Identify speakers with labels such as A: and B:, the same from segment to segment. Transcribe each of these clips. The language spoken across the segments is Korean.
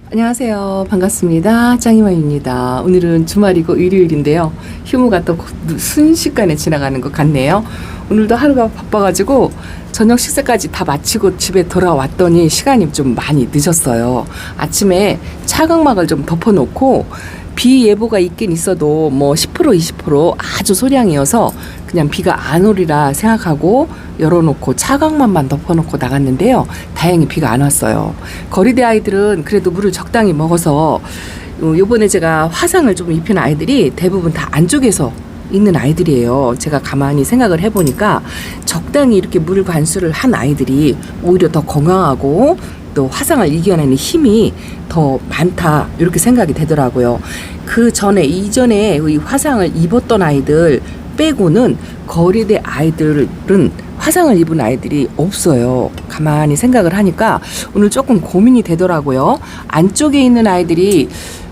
A: 안녕하세요. 반갑습니다. 짱이맘입니다. 오늘은 주말이고 일요일인데요. 휴무가 또 순식간에 지나가는 것 같네요. 오늘도 하루가 바빠가지고 저녁 식사까지 다 마치고 집에 돌아왔더니 시간이 좀 많이 늦었어요. 아침에 차광막을 좀 덮어놓고 비 예보가 있긴 있어도 뭐 10% 20% 아주 소량이어서 그냥 비가 안 오리라 생각하고 열어놓고 차광막만 덮어놓고 나갔는데요. 다행히 비가 안 왔어요. 거리대 아이들은 그래도 물을 적당히 먹어서 요번에 제가 화상을 좀 입힌 아이들이 대부분 다 안쪽에서 있는 아이들이에요. 제가 가만히 생각을 해보니까 적당히 이렇게 물 관수를 한 아이들이 오히려 더 건강하고 또 화상을 이겨내는 힘이 더 많다 이렇게 생각이 되더라고요. 그 전에 이전에 이 화상을 입었던 아이들 빼고는 거리대 아이들은 화상을 입은 아이들이 없어요. 가만히 생각을 하니까 오늘 조금 고민이 되더라고요. 안쪽에 있는 아이들이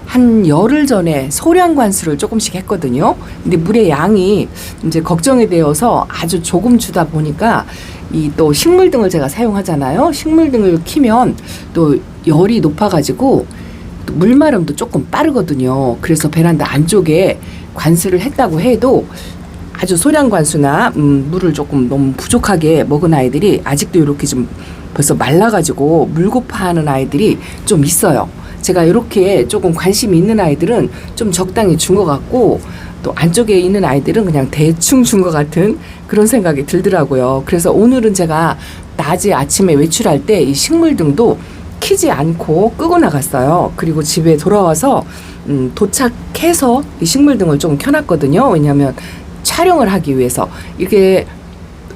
A: 한 열흘 전에 소량 관수를 조금씩 했거든요. 근데 물의 양이 이제 걱정이 되어서 아주 조금 주다 보니까 이 또 식물등을 제가 사용하잖아요. 식물등을 키면 또 열이 높아가지고 또 물마름도 조금 빠르거든요. 그래서 베란다 안쪽에 관수를 했다고 해도 아주 소량 관수나 물을 조금 너무 부족하게 먹은 아이들이 아직도 이렇게 좀 벌써 말라가지고 물고파하는 아이들이 좀 있어요. 제가 이렇게 조금 관심이 있는 아이들은 좀 적당히 준 것 같고 또 안쪽에 있는 아이들은 그냥 대충 준 것 같은 그런 생각이 들더라고요. 그래서 오늘은 제가 낮에 아침에 외출할 때 이 식물등도 켜지 않고 끄고 나갔어요. 그리고 집에 돌아와서 도착해서 이 식물등을 좀 켜놨거든요. 왜냐하면 촬영을 하기 위해서 이렇게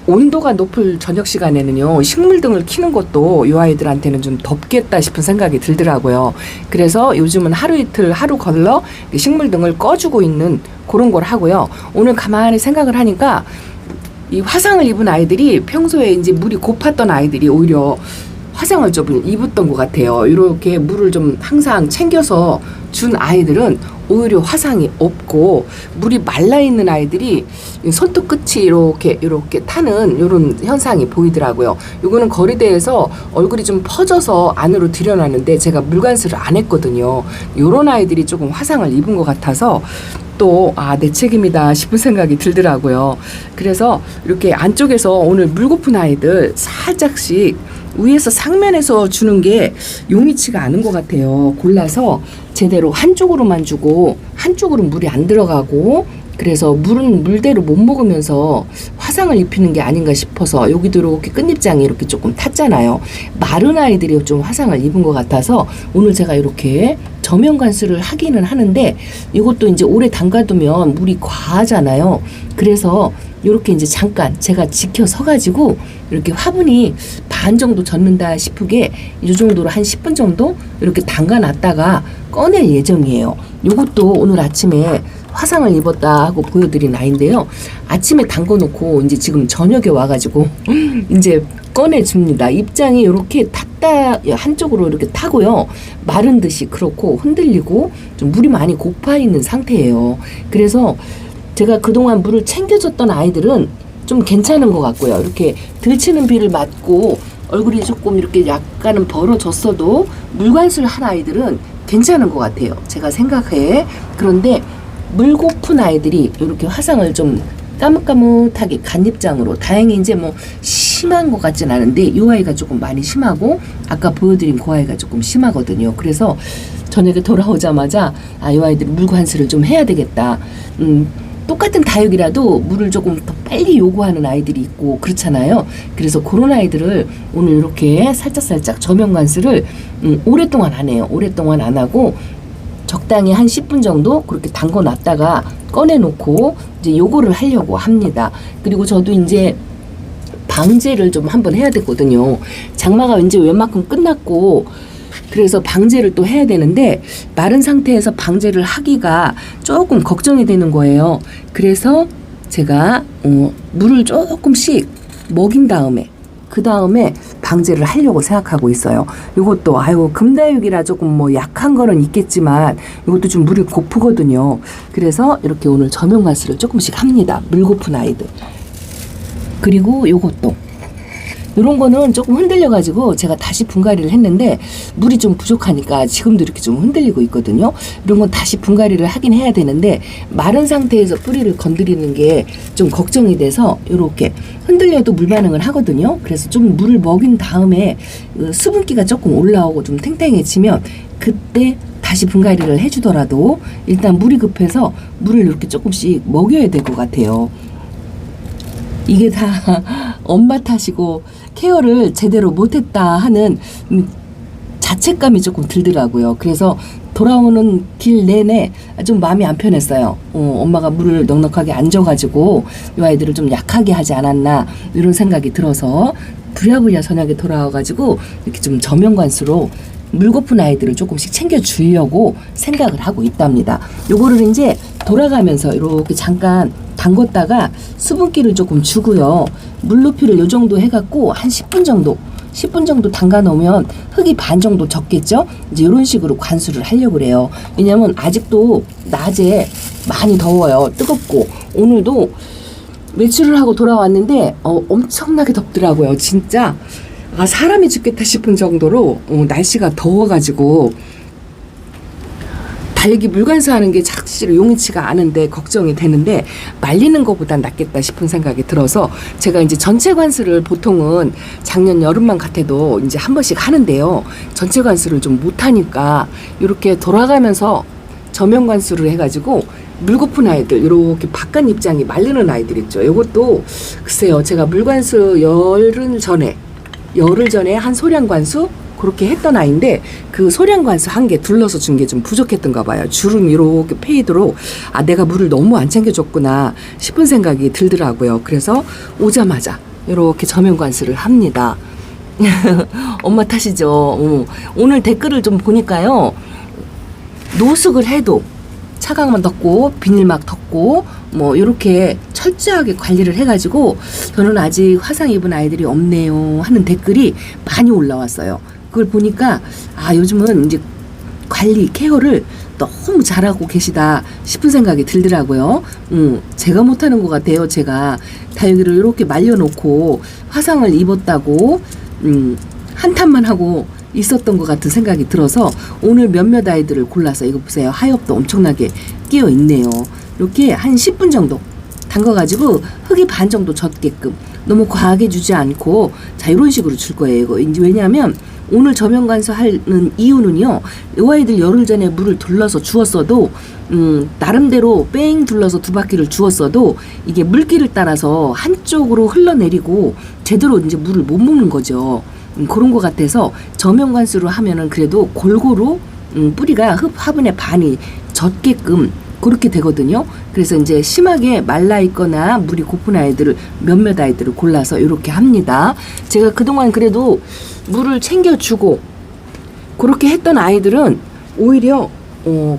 A: 온도가 높을 저녁 시간에는요 식물등을 켜는 것도 이 아이들한테는 좀 덥겠다 싶은 생각이 들더라고요. 그래서 요즘은 하루 이틀 하루 걸러 식물등을 꺼주고 있는 그런 걸 하고요. 오늘 가만히 생각을 하니까 이 화상을 입은 아이들이 평소에 이제 물이 고팠던 아이들이 오히려 화상을 좀 입었던 것 같아요. 이렇게 물을 좀 항상 챙겨서 준 아이들은 오히려 화상이 없고 물이 말라 있는 아이들이 손톱 끝이 이렇게 타는 이런 현상이 보이더라고요. 이거는 거리대에서 얼굴이 좀 퍼져서 안으로 들여놨는데 제가 물관수를 안 했거든요. 이런 아이들이 조금 화상을 입은 것 같아서 또 내 책임이다 싶은 생각이 들더라고요. 그래서 이렇게 안쪽에서 오늘 물고픈 아이들 살짝씩 위에서 상면에서 주는 게 용이치가 않은 것 같아요. 골라서 제대로 한쪽으로만 주고 한쪽으로 물이 안 들어가고 그래서 물은 물대로 못 먹으면서 화상을 입히는 게 아닌가 싶어서 여기도 이렇게 끝잎장이 이렇게 조금 탔잖아요. 마른 아이들이 좀 화상을 입은 것 같아서 오늘 제가 이렇게 저면 관수를 하기는 하는데 이것도 이제 오래 담가두면 물이 과하잖아요. 그래서 이렇게 이제 잠깐 제가 지켜 서가지고 이렇게 화분이 반 정도 젖는다 싶으게 이 정도로 한 10분 정도 이렇게 담가 놨다가 꺼낼 예정이에요. 이것도 오늘 아침에 화상을 입었다 하고 보여드린 아이인데요. 아침에 담궈 놓고 이제 지금 저녁에 와가지고 이제 꺼내줍니다. 입장이 이렇게 탔다 한쪽으로 이렇게 타고요. 마른 듯이 그렇고 흔들리고 좀 물이 많이 고파 있는 상태예요. 그래서 제가 그동안 물을 챙겨줬던 아이들은 좀 괜찮은 것 같고요. 이렇게 들치는 비를 맞고 얼굴이 조금 이렇게 약간은 벌어졌어도 물관수를 한 아이들은 괜찮은 것 같아요. 제가 생각해. 그런데 물 고픈 아이들이 이렇게 화상을 좀 까뭇까뭇하게 간입장으로 다행히 이제 뭐 심한 것 같진 않은데 이 아이가 조금 많이 심하고 아까 보여드린 그 아이가 조금 심하거든요. 그래서 저녁에 돌아오자마자 이 아이들 물 관수를 좀 해야 되겠다. 똑같은 다육이라도 물을 조금 더 빨리 요구하는 아이들이 있고 그렇잖아요. 그래서 그런 아이들을 오늘 이렇게 살짝살짝 저면 관수를 오랫동안 안 해요. 오랫동안 안 하고 적당히 한 10분 정도 그렇게 담궈 놨다가 꺼내놓고 이제 요거를 하려고 합니다. 그리고 저도 이제 방제를 좀 한번 해야 되거든요. 장마가 이제 웬만큼 끝났고 그래서 방제를 또 해야 되는데 마른 상태에서 방제를 하기가 조금 걱정이 되는 거예요. 그래서 제가 물을 조금씩 먹인 다음에 그 다음에 방제를 하려고 생각하고 있어요. 이것도 금다육이라 조금 뭐 약한 거는 있겠지만 이것도 좀 물이 고프거든요. 그래서 이렇게 오늘 저면 관수를 조금씩 합니다. 물 고픈 아이들. 그리고 이것도 이런 거는 조금 흔들려가지고 제가 다시 분갈이를 했는데 물이 좀 부족하니까 지금도 이렇게 좀 흔들리고 있거든요. 이런 건 다시 분갈이를 하긴 해야 되는데 마른 상태에서 뿌리를 건드리는 게 좀 걱정이 돼서 이렇게 흔들려도 물 반응을 하거든요. 그래서 좀 물을 먹인 다음에 수분기가 조금 올라오고 좀 탱탱해지면 그때 다시 분갈이를 해주더라도 일단 물이 급해서 물을 이렇게 조금씩 먹여야 될 것 같아요. 이게 다 엄마 탓이고 케어를 제대로 못했다 하는 자책감이 조금 들더라고요. 그래서 돌아오는 길 내내 좀 마음이 안 편했어요. 엄마가 물을 넉넉하게 안 줘가지고 이 아이들을 좀 약하게 하지 않았나 이런 생각이 들어서 부랴부랴 저녁에 돌아와가지고 이렇게 좀 저명관수로 물 고픈 아이들을 조금씩 챙겨주려고 생각을 하고 있답니다. 요거를 이제 돌아가면서 이렇게 잠깐 담궜다가 수분기를 조금 주고요. 물 높이를 요 정도 해갖고 한 10분 정도 담가 놓으면 흙이 반 정도 젖겠죠? 이제 이런 식으로 관수를 하려고 그래요. 왜냐면 아직도 낮에 많이 더워요. 뜨겁고 오늘도 외출을 하고 돌아왔는데 엄청나게 덥더라고요. 진짜 사람이 죽겠다 싶은 정도로 날씨가 더워가지고 다육이 물관수하는 게 확실히 용이치가 않은데 걱정이 되는데 말리는 것보단 낫겠다 싶은 생각이 들어서 제가 이제 전체 관수를 보통은 작년 여름만 같아도 이제 한 번씩 하는데요. 전체 관수를 좀 못하니까 이렇게 돌아가면서 저면 관수를 해가지고 물 고픈 아이들 이렇게 바깥 입장이 마르는 아이들 있죠. 이것도 글쎄요, 제가 물관수 열흘 전에 한 소량 관수 그렇게 했던 아이인데 그 소량 관수 한 개 둘러서 준 게 좀 부족했던가 봐요. 주름이 이렇게 페이드로 내가 물을 너무 안 챙겨줬구나 싶은 생각이 들더라고요. 그래서 오자마자 이렇게 저면 관수를 합니다. 엄마 탓이죠. 오늘 댓글을 좀 보니까요, 노숙을 해도 차광만 덮고 비닐막 덮고 뭐 이렇게 철저하게 관리를 해가지고 저는 아직 화상 입은 아이들이 없네요 하는 댓글이 많이 올라왔어요. 그걸 보니까 요즘은 이제 관리 케어를 너무 잘하고 계시다 싶은 생각이 들더라고요. 제가 못하는 것 같아요. 제가 다육이를 이렇게 말려놓고 화상을 입었다고 한탄만 하고 있었던 것 같은 생각이 들어서 오늘 몇몇 아이들을 골라서 이거 보세요. 하엽도 엄청나게 끼어 있네요. 이렇게 한 10분 정도 담가가지고 흙이 반 정도 젖게끔 너무 과하게 주지 않고 자 이런 식으로 줄 거예요. 이거 이제 왜냐하면 오늘 저면 관수하는 이유는요, 이 아이들 열흘 전에 물을 둘러서 주었어도 나름대로 뺑 둘러서 두 바퀴를 주었어도 이게 물길을 따라서 한쪽으로 흘러내리고 제대로 이제 물을 못 먹는 거죠. 그런 것 같아서 저면 관수로 하면은 그래도 골고루 뿌리가 흙 화분의 반이 젖게끔 그렇게 되거든요. 그래서 이제 심하게 말라 있거나 물이 고픈 아이들을 몇몇 아이들을 골라서 이렇게 합니다. 제가 그동안 그래도 물을 챙겨주고 그렇게 했던 아이들은 오히려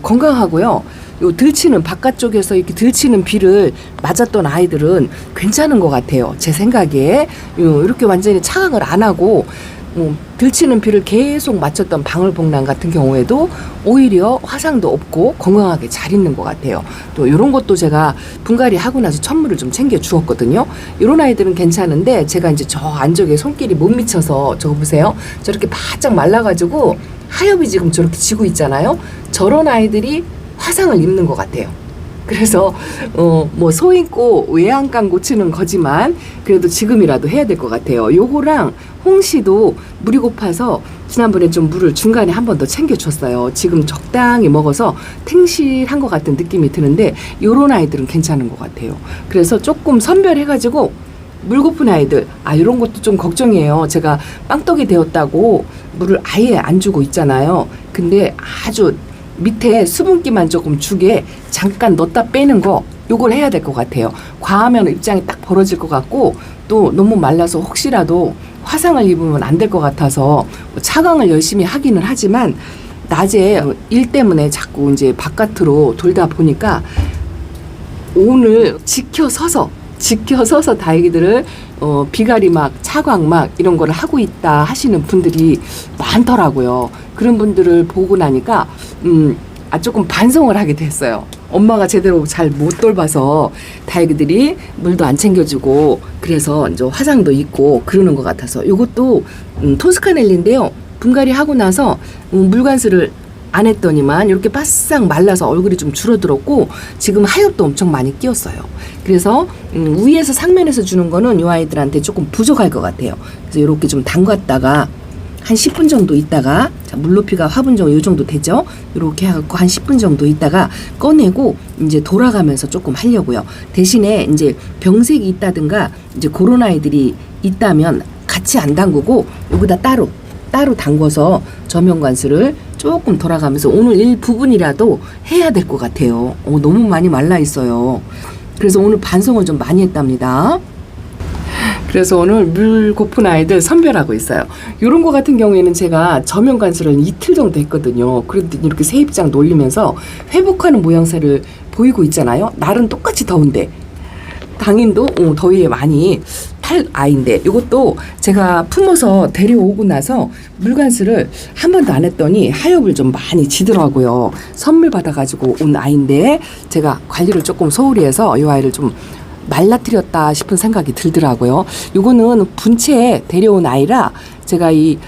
A: 건강하고요. 요 들치는 바깥쪽에서 이렇게 들치는 비를 맞았던 아이들은 괜찮은 것 같아요. 제 생각에 이렇게 완전히 차강을 안 하고 들치는 비를 계속 맞췄던 방울복랑 같은 경우에도 오히려 화상도 없고 건강하게 잘 있는 것 같아요. 또 이런 것도 제가 분갈이 하고 나서 천물을 좀 챙겨 주었거든요. 이런 아이들은 괜찮은데 제가 이제 저 안쪽에 손길이 못 미쳐서 저거 보세요. 저렇게 바짝 말라가지고 하엽이 지금 저렇게 지고 있잖아요. 저런 아이들이 화상을 입는 것 같아요. 그래서 뭐 소인고 외양간 고치는 거지만 그래도 지금이라도 해야 될 것 같아요. 요거랑 홍시도 물이 고파서 지난번에 좀 물을 중간에 한 번 더 챙겨줬어요. 지금 적당히 먹어서 탱실한 것 같은 느낌이 드는데 요런 아이들은 괜찮은 것 같아요. 그래서 조금 선별해가지고 물 고픈 아이들 이런 것도 좀 걱정이에요. 제가 빵떡이 되었다고 물을 아예 안 주고 있잖아요. 근데 아주 밑에 수분기만 조금 주게 잠깐 넣었다 빼는 거 요걸 해야 될 것 같아요. 과하면 입장이 딱 벌어질 것 같고 또 너무 말라서 혹시라도 화상을 입으면 안 될 것 같아서 차광을 열심히 하기는 하지만 낮에 일 때문에 자꾸 이제 바깥으로 돌다 보니까 오늘 지켜서서 다육이들을 비가리막, 차광막 이런 거를 하고 있다 하시는 분들이 많더라고요. 그런 분들을 보고 나니까 조금 반성을 하게 됐어요. 엄마가 제대로 잘 못 돌봐서 다육이들이 물도 안 챙겨주고 그래서 이제 화상도 있고 그러는 것 같아서 이것도 토스카넬리인데요. 분갈이 하고 나서 물관수를 안 했더니만 이렇게 바싹 말라서 얼굴이 좀 줄어들었고 지금 하엽도 엄청 많이 끼었어요. 그래서 위에서 상면에서 주는 거는 이 아이들한테 조금 부족할 것 같아요. 그래서 이렇게 좀 담갔다가 한 10분 정도 있다가 자, 물높이가 화분 정도 이 정도 되죠. 이렇게 해갖고 한 10분 정도 있다가 꺼내고 이제 돌아가면서 조금 하려고요. 대신에 이제 병색이 있다든가 이제 그런 아이들이 있다면 같이 안 담그고 여기다 따로 담궈서 저면관수를 조금 돌아가면서 오늘 일부분이라도 해야 될 것 같아요. 너무 많이 말라 있어요. 그래서 오늘 반송을 좀 많이 했답니다. 그래서 오늘 물 고픈 아이들 선별하고 있어요. 이런 거 같은 경우에는 제가 저면 관수를 이틀 정도 했거든요. 그런데 이렇게 새 입장 놀리면서 회복하는 모양새를 보이고 있잖아요. 날은 똑같이 더운데 당인도 더위에 많이 탈 아이인데 이것도 제가 품어서 데려오고 나서 물관수를 한 번도 안 했더니 하엽을 좀 많이 지더라고요. 선물 받아가지고 온 아이인데 제가 관리를 조금 소홀히 해서 이 아이를 좀 말라뜨렸다 싶은 생각이 들더라고요. 요거는 분채에 데려온 아이라 제가 이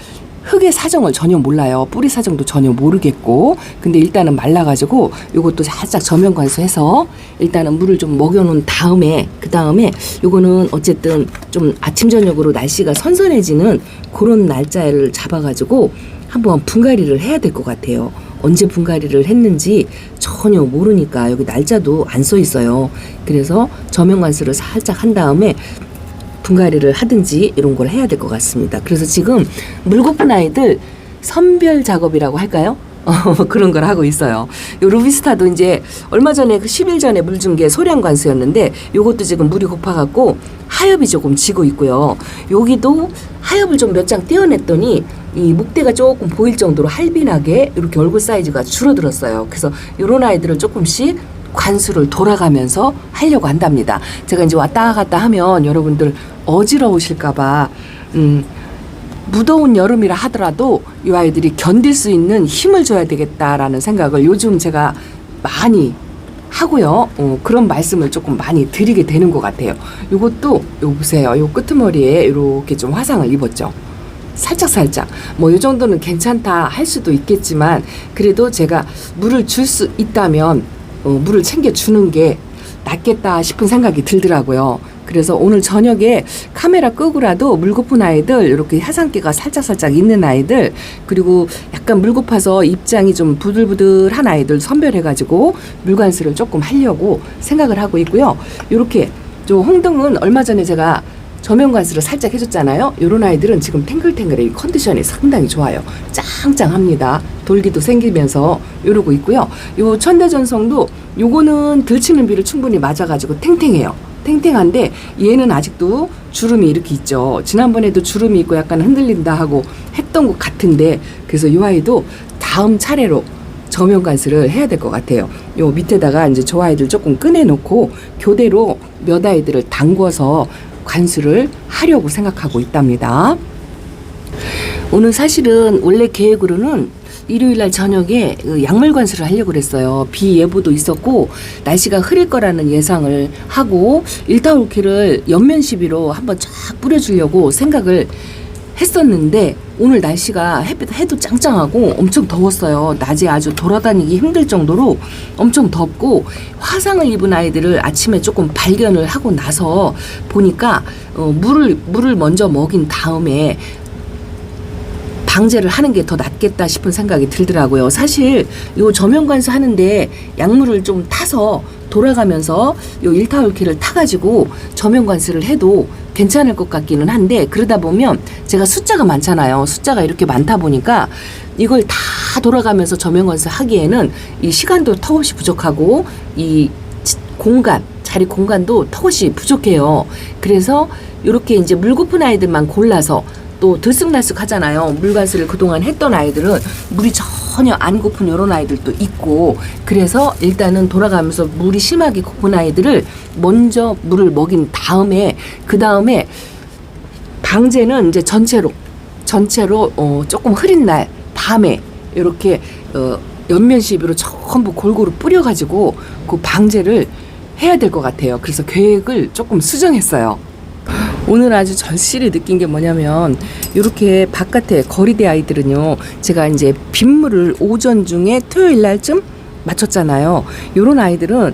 A: 흙의 사정을 전혀 몰라요. 뿌리 사정도 전혀 모르겠고 근데 일단은 말라가지고 요것도 살짝 저면 관수해서 일단은 물을 좀 먹여놓은 다음에 그 다음에 요거는 어쨌든 좀 아침 저녁으로 날씨가 선선해지는 그런 날짜를 잡아가지고 한번 분갈이를 해야 될 것 같아요. 언제 분갈이를 했는지 전혀 모르니까 여기 날짜도 안 써 있어요. 그래서 저면 관수를 살짝 한 다음에 분갈이를 하든지 이런 걸 해야 될 것 같습니다. 그래서 지금 물 고픈 아이들 선별 작업이라고 할까요? 그런 걸 하고 있어요. 요 루비스타도 이제 얼마 전에 그 10일 전에 물 준 게 소량 관수였는데 요것도 지금 물이 고파갖고 하엽이 조금 지고 있고요. 여기도 하엽을 좀 몇 장 떼어냈더니 이 목대가 조금 보일 정도로 할빈하게 이렇게 얼굴 사이즈가 줄어들었어요. 그래서 요런 아이들을 조금씩 관수를 돌아가면서 하려고 한답니다. 제가 이제 왔다 갔다 하면 여러분들 어지러우실까봐 무더운 여름이라 하더라도 이 아이들이 견딜 수 있는 힘을 줘야 되겠다라는 생각을 요즘 제가 많이 하고요. 그런 말씀을 조금 많이 드리게 되는 것 같아요. 요것도 요 보세요. 요 끄트머리에 이렇게 좀 화상을 입었죠. 살짝 뭐 이 정도는 괜찮다 할 수도 있겠지만 그래도 제가 물을 줄 수 있다면 물을 챙겨주는 게 낫겠다 싶은 생각이 들더라고요. 그래서 오늘 저녁에 카메라 끄고라도 물 고픈 아이들 이렇게 화상기가 살짝 있는 아이들 그리고 약간 물 고파서 입장이 좀 부들부들한 아이들 선별해가지고 물관수를 조금 하려고 생각을 하고 있고요. 이렇게 저 홍등은 얼마 전에 제가 저면 관수를 살짝 해줬잖아요. 이런 아이들은 지금 탱글탱글해. 컨디션이 상당히 좋아요. 짱짱합니다. 돌기도 생기면서 이러고 있고요. 요 천대전성도 요거는 들치는 비를 충분히 맞아가지고 탱탱해요. 탱탱한데 얘는 아직도 주름이 이렇게 있죠. 지난번에도 주름이 있고 약간 흔들린다 하고 했던 것 같은데 그래서 이 아이도 다음 차례로 저면 관수를 해야 될 것 같아요. 요 밑에다가 이제 저 아이들 조금 꺼내놓고 교대로 몇 아이들을 담궈서 관수를 하려고 생각하고 있답니다. 오늘 사실은 원래 계획으로는 일요일날 저녁에 약물 관수를 하려고 그랬어요. 비 예보도 있었고 날씨가 흐릴 거라는 예상을 하고 일타올키를 연면 시비로 한번 쫙 뿌려주려고 생각을 했었는데 오늘 날씨가 해도 짱짱하고 엄청 더웠어요. 낮에 아주 돌아다니기 힘들 정도로 엄청 덥고 화상을 입은 아이들을 아침에 조금 발견을 하고 나서 보니까 물을 먼저 먹인 다음에 방제를 하는 게 더 낫겠다 싶은 생각이 들더라고요. 사실 요 저면 관수 하는데 약물을 좀 타서 돌아가면서 요 일타올키를 타가지고 저면 관수를 해도 괜찮을 것 같기는 한데 그러다 보면 제가 숫자가 많잖아요. 숫자가 이렇게 많다 보니까 이걸 다 돌아가면서 저면 관수 하기에는 이 시간도 턱없이 부족하고 이 자리 공간도 턱없이 부족해요. 그래서 이렇게 이제 물 고픈 아이들만 골라서 또 들쑥날쑥 하잖아요. 물관수를 그동안 했던 아이들은 물이 전혀 안 고픈 이런 아이들도 있고 그래서 일단은 돌아가면서 물이 심하게 고픈 아이들을 먼저 물을 먹인 다음에 그 다음에 방제는 이제 전체로 조금 흐린 날 밤에 이렇게 옆면 시비로 전부 골고루 뿌려가지고 그 방제를 해야 될 것 같아요. 그래서 계획을 조금 수정했어요. 오늘 아주 절실히 느낀 게 뭐냐면 이렇게 바깥에 거리대 아이들은요, 제가 이제 빗물을 오전 중에 토요일 날쯤 맞췄잖아요. 요런 아이들은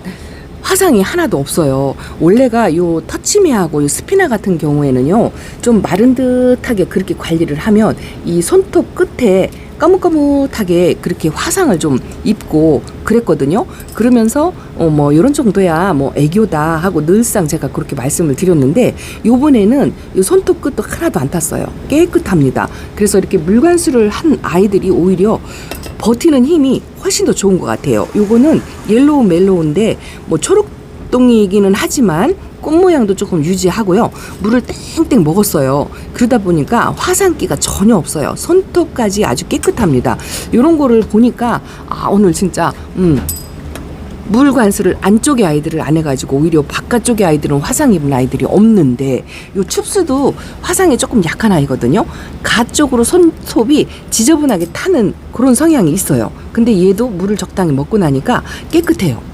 A: 화상이 하나도 없어요. 원래가 요 터치미하고 요 스피나 같은 경우에는요, 좀 마른 듯하게 그렇게 관리를 하면 이 손톱 끝에 까뭇까뭇하게 그렇게 화상을 좀 입고 그랬거든요. 그러면서 뭐 요런 정도야 뭐 애교다 하고 늘상 제가 그렇게 말씀을 드렸는데, 요번에는 요 손톱 끝도 하나도 안 탔어요. 깨끗합니다. 그래서 이렇게 물관수를 한 아이들이 오히려 버티는 힘이 훨씬 더 좋은 것 같아요. 요거는 옐로우 멜로우인데 뭐 초록동이기는 하지만 꽃 모양도 조금 유지하고요. 물을 땡땡 먹었어요. 그러다 보니까 화상기가 전혀 없어요. 손톱까지 아주 깨끗합니다. 요런 거를 보니까 오늘 진짜 물 관수를 안쪽의 아이들을 안 해가지고 오히려 바깥쪽의 아이들은 화상 입은 아이들이 없는데, 요 춥스도 화상이 조금 약한 아이거든요. 가쪽으로 손톱이 지저분하게 타는 그런 성향이 있어요. 근데 얘도 물을 적당히 먹고 나니까 깨끗해요.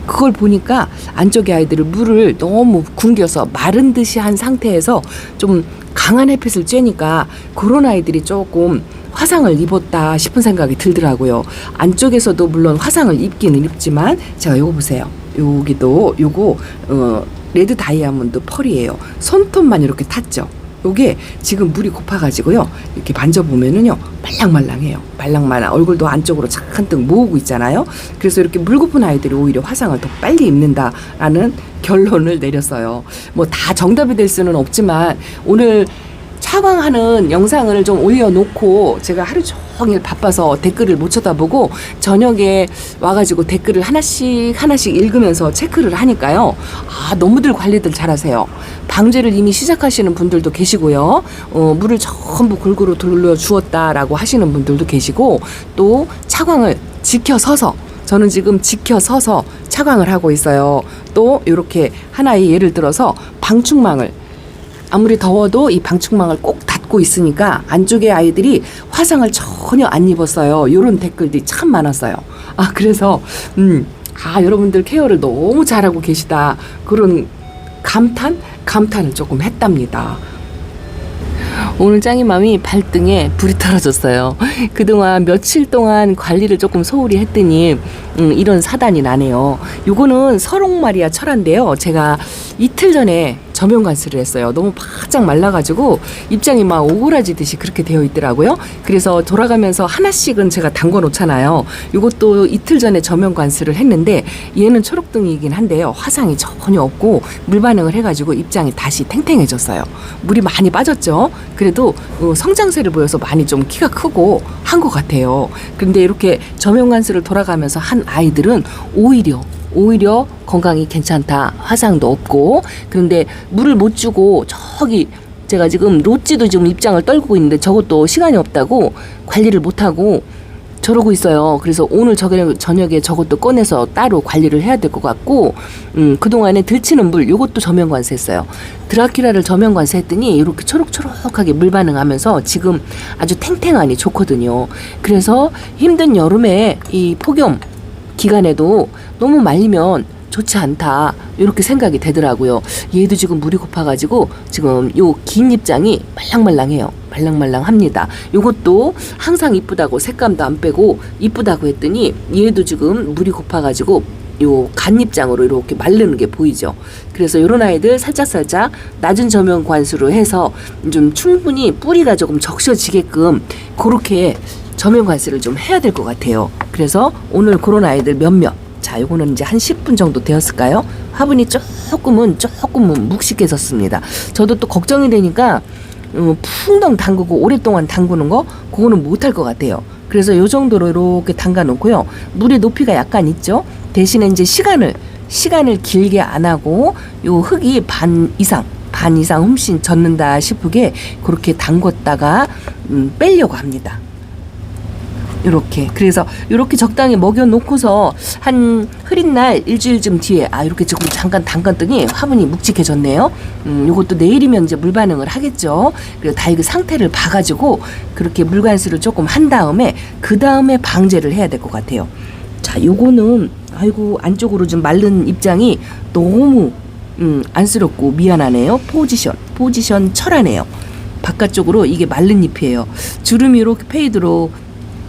A: 그걸 보니까 안쪽의 아이들을 물을 너무 굶겨서 마른 듯이 한 상태에서 좀 강한 햇빛을 쬐니까 그런 아이들이 조금 화상을 입었다 싶은 생각이 들더라고요. 안쪽에서도 물론 화상을 입기는 입지만, 제가 요거 보세요. 여기도 요거 레드 다이아몬드 펄이에요. 손톱만 이렇게 탔죠. 요게 지금 물이 고파가지고요, 이렇게 만져보면은요 말랑말랑해요. 말랑말랑. 얼굴도 안쪽으로 잔뜩 모으고 있잖아요. 그래서 이렇게 물 고픈 아이들이 오히려 화상을 더 빨리 입는다라는 결론을 내렸어요. 뭐 다 정답이 될 수는 없지만 오늘 차광하는 영상을 좀 올려놓고 제가 하루 종일 바빠서 댓글을 못 쳐다보고 저녁에 와가지고 댓글을 하나씩 읽으면서 체크를 하니까요, 너무들 관리들 잘하세요. 방제를 이미 시작하시는 분들도 계시고요, 물을 전부 골고루 돌려주었다라고 하시는 분들도 계시고, 또 차광을 지켜서서, 저는 지금 지켜서서 차광을 하고 있어요. 또 이렇게 하나의 예를 들어서 방충망을, 아무리 더워도 이 방충망을 꼭 닫고 있으니까 안쪽에 아이들이 화상을 전혀 안 입었어요. 이런 댓글들이 참 많았어요. 그래서 여러분들 케어를 너무 잘하고 계시다, 그런 감탄을 조금 했답니다. 오늘 짱이맘이 발등에 불이 떨어졌어요. 그동안 며칠 동안 관리를 조금 소홀히 했더니 이런 사단이 나네요. 요거는 서롱마리아 철화인데요. 제가 이틀 전에 저면 관수를 했어요. 너무 바짝 말라가지고 입장이 막 오그라지듯이 그렇게 되어 있더라고요. 그래서 돌아가면서 하나씩은 제가 담궈 놓잖아요. 이것도 이틀 전에 저면 관수를 했는데, 얘는 초록등이긴 한데요, 화상이 전혀 없고 물 반응을 해가지고 입장이 다시 탱탱해졌어요. 물이 많이 빠졌죠. 그래도 성장세를 보여서 많이 좀 키가 크고 한 것 같아요. 근데 이렇게 저면 관수를 돌아가면서 한 아이들은 오히려 건강이 괜찮다, 화상도 없고. 그런데 물을 못 주고 저기 제가 지금 로찌도 지금 입장을 떨구고 있는데 저것도 시간이 없다고 관리를 못하고 저러고 있어요. 그래서 오늘 저녁에 저것도 꺼내서 따로 관리를 해야 될 것 같고, 그동안에 들치는 물 요것도 저면 관수했어요. 드라큘라를 저면 관수했더니 이렇게 초록초록하게 물 반응하면서 지금 아주 탱탱하니 좋거든요. 그래서 힘든 여름에 이 폭염 기간에도 너무 말리면 좋지 않다, 이렇게 생각이 되더라고요. 얘도 지금 물이 고파가지고 지금 요 긴 입장이 말랑말랑해요. 말랑말랑합니다. 요것도 항상 이쁘다고 색감도 안 빼고 이쁘다고 했더니 얘도 지금 물이 고파가지고 요 간 입장으로 이렇게 마르는 게 보이죠. 그래서 요런 아이들 살짝살짝 낮은 저면 관수로 해서 좀 충분히 뿌리가 조금 적셔지게끔 그렇게 저면 관수를 좀 해야 될 것 같아요. 그래서 오늘 그런 아이들 몇몇, 자, 요거는 이제 한 10분 정도 되었을까요? 화분이 조금은 묵직해졌습니다. 저도 또 걱정이 되니까 풍덩 담그고 오랫동안 담그는 거, 그거는 못할 것 같아요. 그래서 요 정도로 이렇게 담가 놓고요. 물의 높이가 약간 있죠. 대신에 이제 시간을 길게 안 하고 요 흙이 반 이상 흠씬 젖는다 싶으게 그렇게 담궜다가 빼려고 합니다. 이렇게. 그래서 이렇게 적당히 먹여놓고서 한 흐린 날 일주일쯤 뒤에 이렇게 조금 잠깐 담갔더니 화분이 묵직해졌네요. 요것도 내일이면 이제 물 반응을 하겠죠. 그리고 다육이 상태를 봐가지고 그렇게 물관수를 조금 한 다음에 그 다음에 방제를 해야 될 것 같아요. 자, 요거는 아이고 안쪽으로 좀 마른 입장이 너무 안쓰럽고 미안하네요. 포지션 철하네요. 바깥쪽으로 이게 마른 잎이에요. 주름이 이렇게 페이드로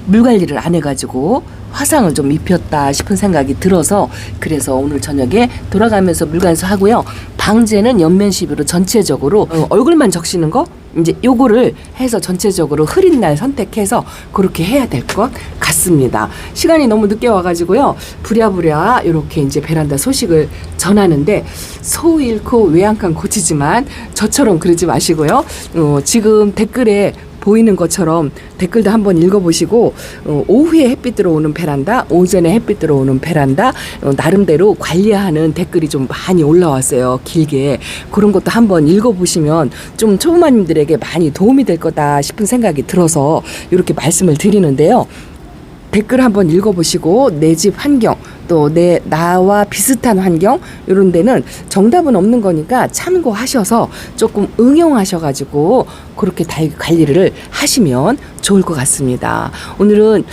A: 물 관리를 안 해가지고 화상을 좀 입혔다 싶은 생각이 들어서 그래서 오늘 저녁에 돌아가면서 물관수 하고요. 방제는 옆면 시비로 전체적으로 얼굴만 적시는 거 이제 요거를 해서 전체적으로 흐린 날 선택해서 그렇게 해야 될 것 같습니다. 시간이 너무 늦게 와가지고요. 부랴부랴 이렇게 이제 베란다 소식을 전하는데 소 잃고 외 한 칸 고치지만 저처럼 그러지 마시고요. 지금 댓글에 보이는 것처럼 댓글도 한번 읽어보시고 오후에 햇빛 들어오는 베란다, 오전에 햇빛 들어오는 베란다 나름대로 관리하는 댓글이 좀 많이 올라왔어요. 길게. 그런 것도 한번 읽어보시면 좀 초보마님들에게 많이 도움이 될 거다 싶은 생각이 들어서 이렇게 말씀을 드리는데요. 댓글 한번 읽어보시고 내 집 환경 또 나와 비슷한 환경 이런 데는 정답은 없는 거니까 참고하셔서 조금 응용하셔가지고 그렇게 다육이 관리를 하시면 좋을 것 같습니다. 오늘은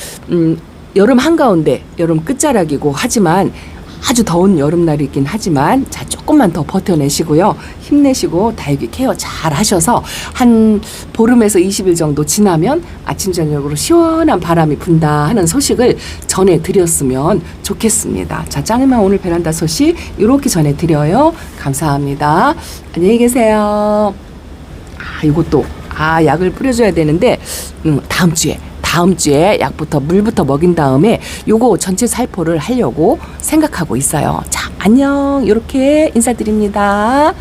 A: 여름 한가운데 여름 끝자락이고 하지만 아주 더운 여름날이긴 하지만 자 조금만 더 버텨내시고요. 힘내시고 다육이 케어 잘 하셔서 한 보름에서 20일 정도 지나면 아침 저녁으로 시원한 바람이 분다 하는 소식을 전해드렸으면 좋겠습니다. 자, 짱이만 오늘 베란다 소식 이렇게 전해드려요. 감사합니다. 안녕히 계세요. 이것도 약을 뿌려줘야 되는데 다음 주에 약부터 물부터 먹인 다음에 요거 전체 살포를 하려고 생각하고 있어요. 자, 안녕. 이렇게 인사드립니다.